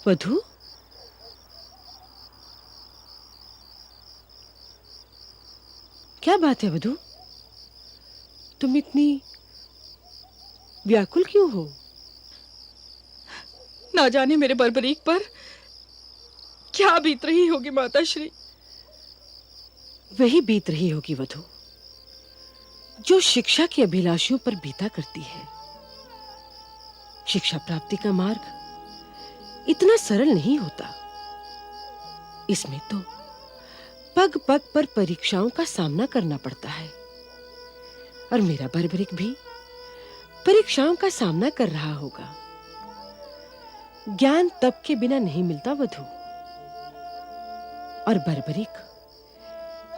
वधु, क्या बात है वधु? तुम इतनी व्याकुल क्यों हो? ना जाने मेरे बर्बरीक पर क्या बीत रही होगी माता श्री। वही बीत रही होगी वधु जो शिक्षा के अभिलाषियों पर बीता करती है। शिक्षा प्राप्ति का मार्ग इतना सरल नहीं होता। इसमें तो पग पग पर परीक्षाओं का सामना करना पड़ता है, और मेरा बर्बरिक भी परीक्षाओं का सामना कर रहा होगा। ज्ञान तप के बिना नहीं मिलता वधु, और बर्बरिक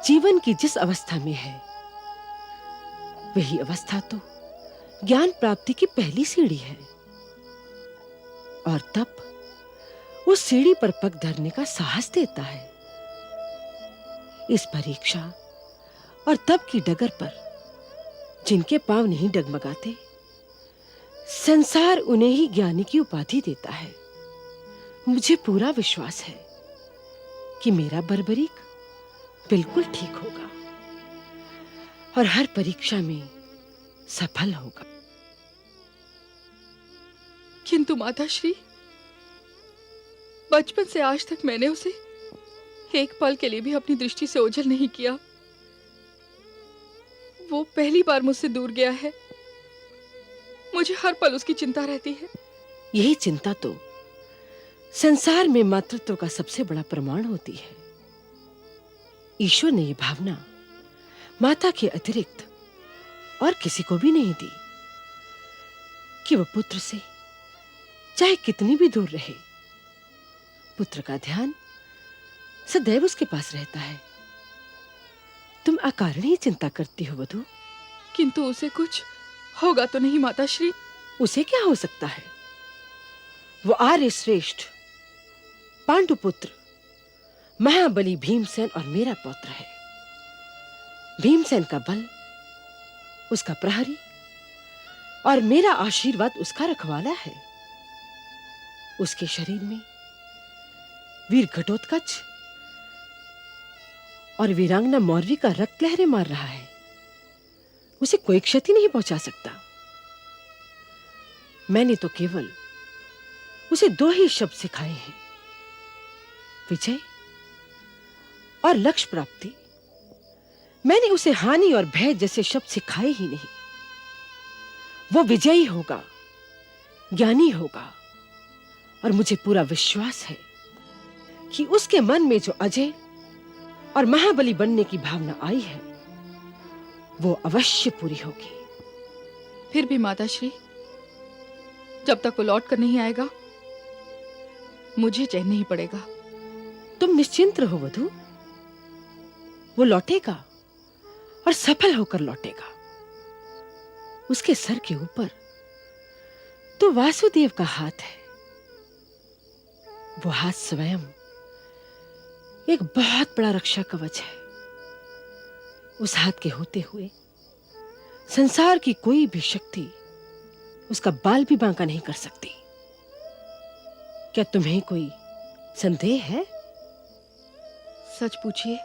जीवन की जिस अवस्था में है वही अवस्था तो ज्ञान प्राप्ति की पहली सीढ़ी है, और तप उस सीढ़ी पर पग धरने का साहस देता है। इस परीक्षा और तप की डगर पर जिनके पांव नहीं डगमगाते, संसार उन्हें ही ज्ञानी की उपाधि देता है। मुझे पूरा विश्वास है कि मेरा बर्बरीक बिल्कुल ठीक होगा और हर परीक्षा में सफल होगा। किंतु माताश्री, बचपन से आज तक मैंने उसे एक पल के लिए भी अपनी दृष्टि से ओझल नहीं किया। वो पहली बार मुझसे दूर गया है। मुझे हर पल उसकी चिंता रहती है। यही चिंता तो संसार में मातृत्व का सबसे बड़ा प्रमाण होती है। ईश्वर ने यह भावना माता के अतिरिक्त और किसी को भी नहीं दी कि वह पुत्र से चाहे कितनी भी दूर रहे, पुत्र का ध्यान सदैव उसके पास रहता है। तुम अकारण ही चिंता करती हो वधु। किंतु उसे कुछ होगा तो नहीं माताश्री? उसे क्या हो सकता है? वो आर्य श्रेष्ठ पांडुपुत्र महाबली भीमसेन और मेरा पौत्र है। भीमसेन का बल उसका प्रहरी और मेरा आशीर्वाद उसका रखवाला है। उसके शरीर में वीर घटोत्कच और वीरांगना मौर्वी का रक्त लहरें मार रहा है। उसे कोई क्षति नहीं पहुंचा सकता। मैंने तो केवल उसे दो ही शब्द सिखाए हैं, विजय और लक्ष्य प्राप्ति। मैंने उसे हानि और भय जैसे शब्द सिखाए ही नहीं। वो विजयी होगा, ज्ञानी होगा, और मुझे पूरा विश्वास है कि उसके मन में जो अजय और महाबली बनने की भावना आई है वो अवश्य पूरी होगी। फिर भी माताश्री, जब तक वो लौट कर नहीं आएगा मुझे चैन नहीं पड़ेगा। तुम निश्चिंत रहो वधु, वो लौटेगा और सफल होकर लौटेगा। उसके सर के ऊपर तो वासुदेव का हाथ है। वो हाथ स्वयं एक बहुत बड़ा रक्षा कवच है। उस हाथ के होते हुए संसार की कोई भी शक्ति उसका बाल भी बांका नहीं कर सकती। क्या तुम्हें कोई संदेह है? सच पूछिए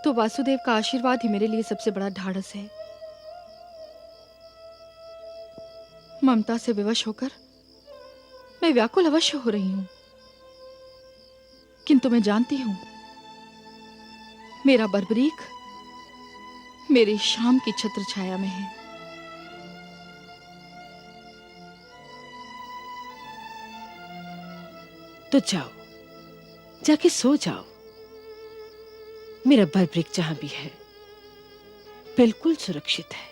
तो वासुदेव का आशीर्वाद ही मेरे लिए सबसे बड़ा ढाढ़स है। ममता से विवश होकर मैं व्याकुल अवश्य हो रही हूं, किंतु मैं जानती हूं मेरा बर्बरीक मेरी शाम की छत्र छाया में है। तो जाओ, जाके सो जाओ। मेरा बर्बरीक जहां भी है बिल्कुल सुरक्षित है।